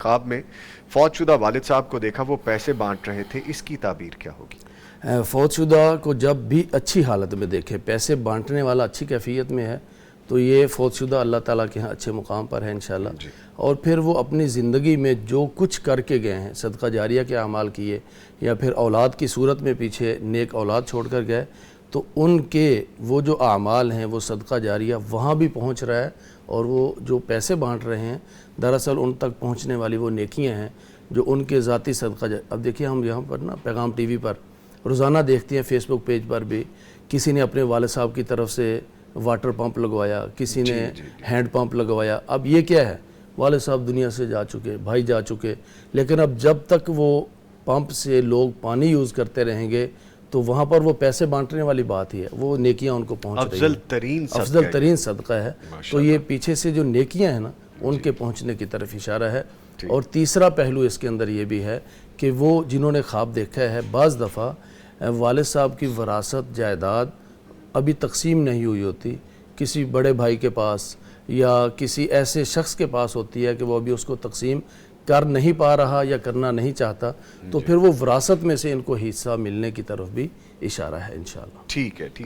خواب میں فوت شدہ والد صاحب کو دیکھا، وہ پیسے بانٹ رہے تھے، اس کی تعبیر کیا ہوگی؟ فوت شدہ کو جب بھی اچھی حالت میں دیکھے، پیسے بانٹنے والا اچھی کیفیت میں ہے، تو یہ فوت شدہ اللہ تعالیٰ کے ہاں اچھے مقام پر ہے انشاءاللہ۔ اور پھر وہ اپنی زندگی میں جو کچھ کر کے گئے ہیں، صدقہ جاریہ کے اعمال کیے یا پھر اولاد کی صورت میں پیچھے نیک اولاد چھوڑ کر گئے، تو ان کے وہ جو اعمال ہیں وہ صدقہ جاریہ وہاں بھی پہنچ رہا ہے، اور وہ جو پیسے بانٹ رہے ہیں دراصل ان تک پہنچنے والی وہ نیکیاں ہیں جو ان کے ذاتی صدقہ اب دیکھیے ہم یہاں پر نا پیغام ٹی وی پر روزانہ دیکھتے ہیں، فیس بک پیج پر بھی کسی نے اپنے والد صاحب کی طرف سے واٹر پمپ لگوایا، کسی نے ہینڈ پمپ لگوایا۔ اب یہ کیا ہے؟ والد صاحب دنیا سے جا چکے، بھائی جا چکے، لیکن اب جب تک وہ پمپ سے لوگ پانی یوز کرتے رہیں گے تو وہاں پر وہ پیسے بانٹنے والی بات ہی ہے، وہ نیکیاں ان کو پہنچ رہی ہیں، افضل ترین صدقہ ہے۔ تو یہ پیچھے سے جو نیکیاں ہیں نا ان کے پہنچنے کی طرف اشارہ ہے۔ اور تیسرا پہلو اس کے اندر یہ بھی ہے کہ وہ جنہوں نے خواب دیکھا ہے، بعض دفعہ والد صاحب کی وراثت جائیداد ابھی تقسیم نہیں ہوئی ہوتی، کسی بڑے بھائی کے پاس یا کسی ایسے شخص کے پاس ہوتی ہے کہ وہ ابھی اس کو تقسیم کر نہیں پا رہا یا کرنا نہیں چاہتا، تو پھر وہ وراثت میں سے ان کو حصہ ملنے کی طرف بھی اشارہ ہے انشاءاللہ۔ ٹھیک ہے۔